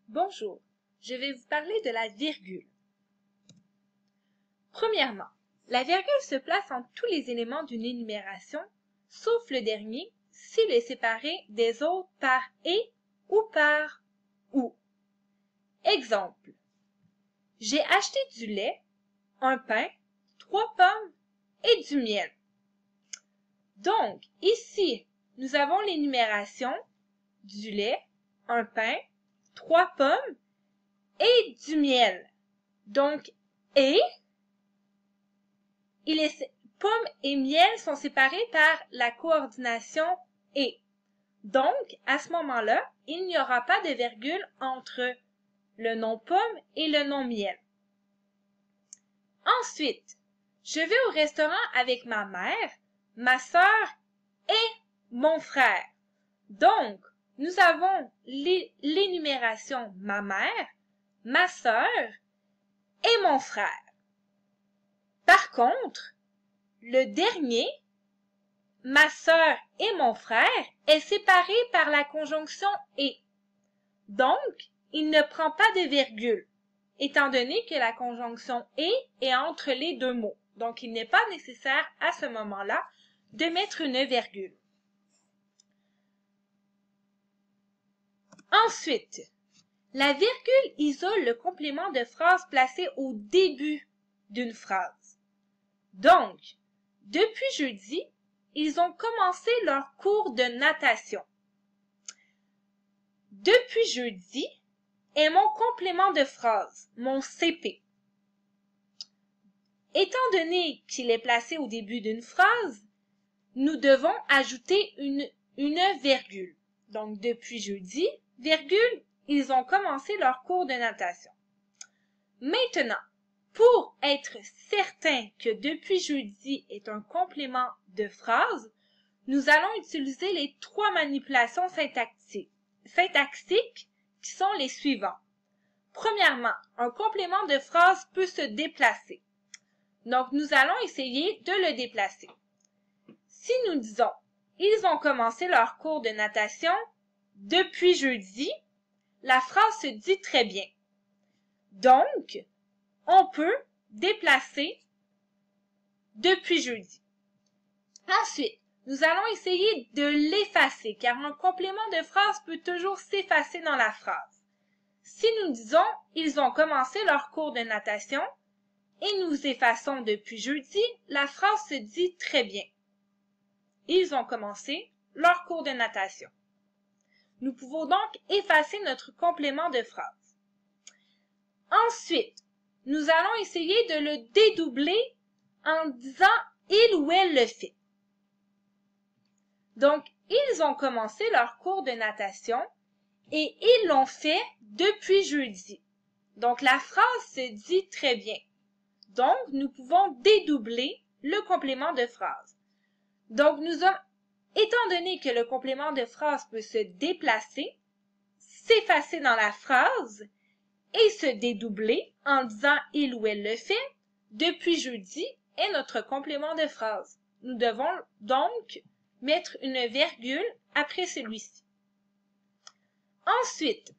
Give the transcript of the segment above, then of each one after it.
Bonjour, je vais vous parler de la virgule. Premièrement, la virgule se place entre tous les éléments d'une énumération, sauf le dernier, s'il est séparé des autres par « et » ou par « ou ». Exemple, j'ai acheté du lait, un pain, 3 pommes et du miel. Donc, ici, nous avons l'énumération du lait, un pain, 3 pommes et du miel. Donc, et, pommes et miel sont séparés par la coordination et. Donc, à ce moment-là, il n'y aura pas de virgule entre le nom pomme et le nom miel. Ensuite, je vais au restaurant avec ma mère, ma sœur et mon frère. Donc, nous avons l'énumération ma mère, ma sœur et mon frère. Par contre, le dernier, ma sœur et mon frère, est séparé par la conjonction et. Donc, il ne prend pas de virgule, étant donné que la conjonction et est entre les deux mots. Donc, il n'est pas nécessaire à ce moment-là de mettre une virgule. Ensuite, la virgule isole le complément de phrase placé au début d'une phrase. Donc, depuis jeudi, ils ont commencé leur cours de natation. Depuis jeudi est mon complément de phrase, mon CP. Étant donné qu'il est placé au début d'une phrase, nous devons ajouter une virgule. Donc, depuis jeudi, virgule, ils ont commencé leur cours de natation. Maintenant, pour être certain que depuis jeudi est un complément de phrase, nous allons utiliser les 3 manipulations syntaxiques qui sont les suivants. Premièrement, un complément de phrase peut se déplacer. Donc, nous allons essayer de le déplacer. Si nous disons « Ils ont commencé leur cours de natation depuis jeudi », la phrase se dit très bien. Donc, on peut déplacer depuis jeudi. Ensuite, nous allons essayer de l'effacer, car un complément de phrase peut toujours s'effacer dans la phrase. Si nous disons « Ils ont commencé leur cours de natation » et nous effaçons depuis jeudi, la phrase se dit très bien. Ils ont commencé leur cours de natation. Nous pouvons donc effacer notre complément de phrase. Ensuite, nous allons essayer de le dédoubler en disant « il ou elle le fait ». Donc, ils ont commencé leur cours de natation et ils l'ont fait depuis jeudi. Donc, la phrase se dit très bien. Donc, nous pouvons dédoubler le complément de phrase. Donc, étant donné que le complément de phrase peut se déplacer, s'effacer dans la phrase et se dédoubler en disant « il ou elle le fait », depuis jeudi est notre complément de phrase. Nous devons donc mettre une virgule après celui-ci. Ensuite,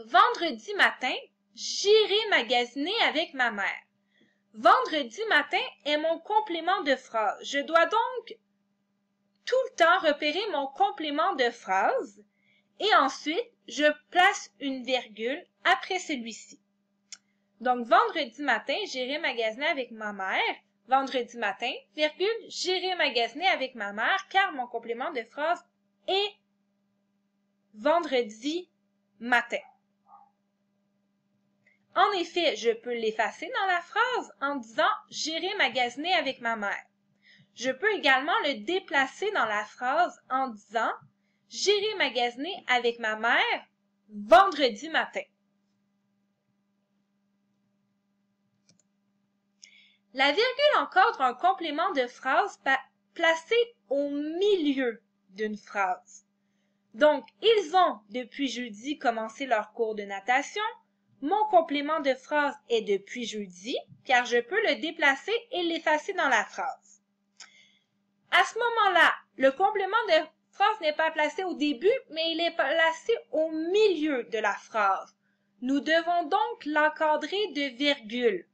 vendredi matin, j'irai magasiner avec ma mère. Vendredi matin est mon complément de phrase. Je dois donc tout le temps repérer mon complément de phrase et ensuite, je place une virgule après celui-ci. Donc, vendredi matin, j'irai magasiner avec ma mère. Vendredi matin, virgule, j'irai magasiner avec ma mère car mon complément de phrase est vendredi matin. En effet, je peux l'effacer dans la phrase en disant « j'irai magasiner avec ma mère ». Je peux également le déplacer dans la phrase en disant « j'irai magasiner avec ma mère vendredi matin ». La virgule encadre un complément de phrase placé au milieu d'une phrase. Donc, ils ont depuis jeudi commencé leur cours de natation. Mon complément de phrase est depuis jeudi, car je peux le déplacer et l'effacer dans la phrase. À ce moment-là, le complément de phrase n'est pas placé au début, mais il est placé au milieu de la phrase. Nous devons donc l'encadrer de virgule.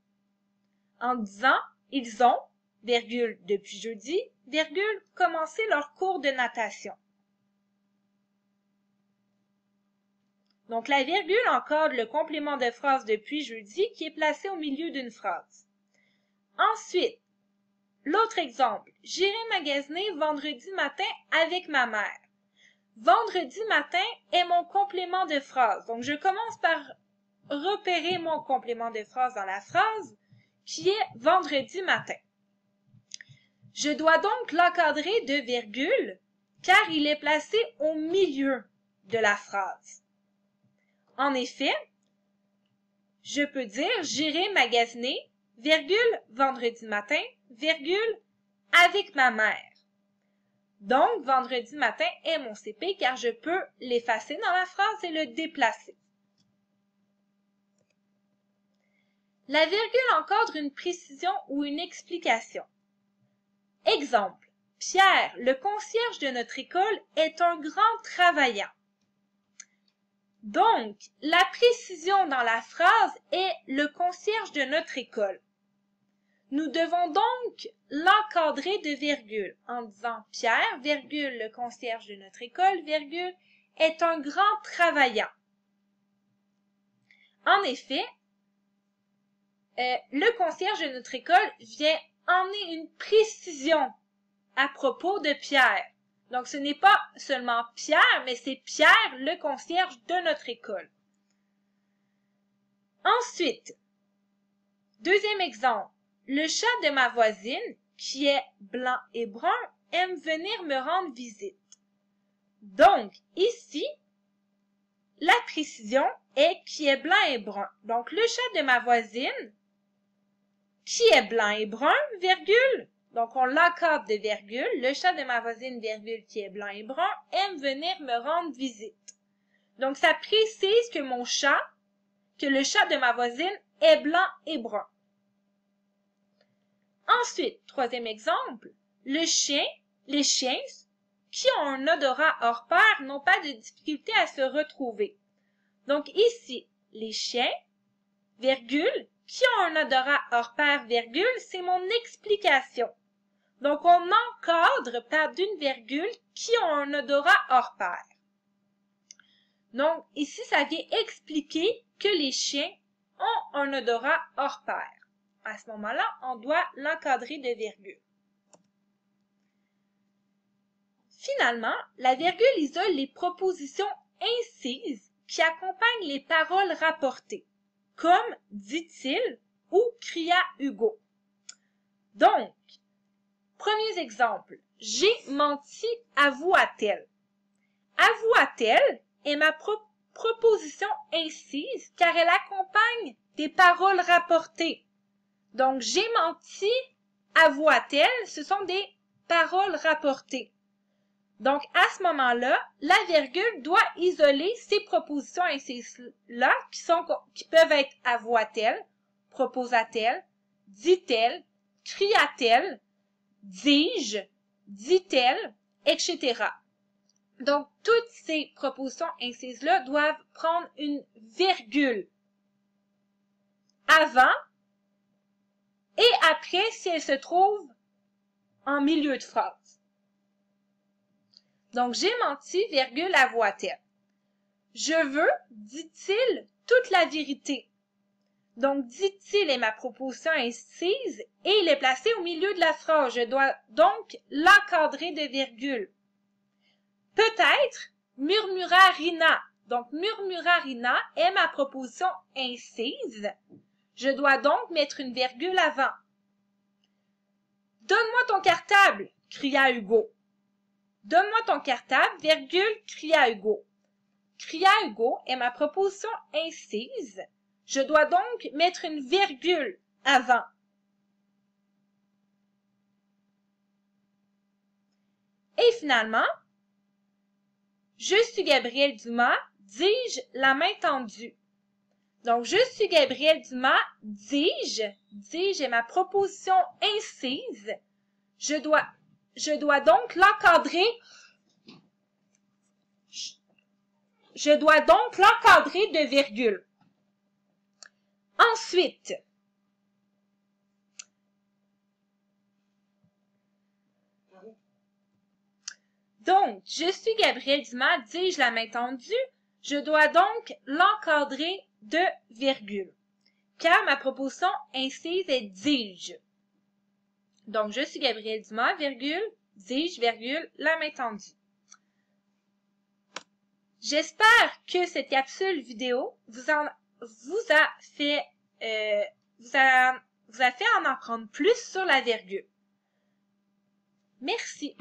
En disant « Ils ont, virgule, depuis jeudi, virgule, commencé leur cours de natation ». Donc, la virgule encadre le complément de phrase depuis jeudi qui est placé au milieu d'une phrase. Ensuite, l'autre exemple. J'irai magasiner vendredi matin avec ma mère. Vendredi matin est mon complément de phrase. Donc, je commence par repérer mon complément de phrase dans la phrase qui est vendredi matin. Je dois donc l'encadrer de virgule car il est placé au milieu de la phrase. En effet, je peux dire « J'irai magasiner, virgule, vendredi matin, virgule, avec ma mère ». Donc, vendredi matin est mon CP car je peux l'effacer dans la phrase et le déplacer. La virgule encadre une précision ou une explication. Exemple. Pierre, le concierge de notre école, est un grand travaillant. Donc, la précision dans la phrase est le concierge de notre école. Nous devons donc l'encadrer de virgule en disant Pierre, virgule, le concierge de notre école, virgule, est un grand travaillant. En effet, le concierge de notre école vient emmener une précision à propos de Pierre. Donc, ce n'est pas seulement Pierre, mais c'est Pierre, le concierge de notre école. Ensuite, deuxième exemple. Le chat de ma voisine, qui est blanc et brun, aime venir me rendre visite. Donc, ici, la précision est qui est blanc et brun. Donc, le chat de ma voisine, qui est blanc et brun, virgule. Donc, on l'encadre de virgule. Le chat de ma voisine, virgule, qui est blanc et brun, aime venir me rendre visite. Donc, ça précise que le chat de ma voisine est blanc et brun. Ensuite, troisième exemple, les chiens qui ont un odorat hors pair n'ont pas de difficulté à se retrouver. Donc, ici, les chiens, virgule, qui ont un odorat hors pair, virgule, c'est mon explication. Donc, on encadre par d'une virgule qui ont un odorat hors pair. Donc, ici, ça vient expliquer que les chiens ont un odorat hors pair. À ce moment-là, on doit l'encadrer de virgule. Finalement, la virgule isole les propositions incises qui accompagnent les paroles rapportées, comme « dit-il » ou « cria Hugo ». Donc, premier exemple, « J'ai menti, avoua-t-elle ». Avoua-t-elle est ma proposition incise car elle accompagne des paroles rapportées. Donc, j'ai menti, avoua-t-elle, ce sont des paroles rapportées. Donc, à ce moment-là, la virgule doit isoler ces propositions incises-là qui peuvent être avoua-t-elle, proposa-t-elle, dit-elle, cria-t-elle, dis-je, dit-elle, etc. Donc, toutes ces propositions incises-là doivent prendre une virgule avant et après si elles se trouvent en milieu de phrase. Donc, j'ai menti, virgule, avoua-t-elle. Je veux, dit-il, toute la vérité. Donc, dit-il est ma proposition incise et il est placé au milieu de la phrase. Je dois donc l'encadrer de virgule. Peut-être, murmura Rina. Donc, murmura Rina est ma proposition incise. Je dois donc mettre une virgule avant. Donne-moi ton cartable, cria Hugo. Donne-moi ton cartable, virgule, cria Hugo. Cria Hugo est ma proposition incise. Je dois donc mettre une virgule avant. Et finalement, je suis Gabriel Dumas, dis-je, la main tendue. Donc, je suis Gabriel Dumas, dis-je est ma proposition incise. Je dois donc l'encadrer je dois donc l'encadrer de virgule. Ensuite, donc, je suis Gabrielle Dumas, dis-je la main tendue, je dois donc l'encadrer de virgule, car ma proposition incise est dis-je. Donc, je suis Gabrielle Dumas, virgule, dis-je, virgule, la main tendue. J'espère que cette capsule vidéo vous a fait en apprendre plus sur la virgule. Merci.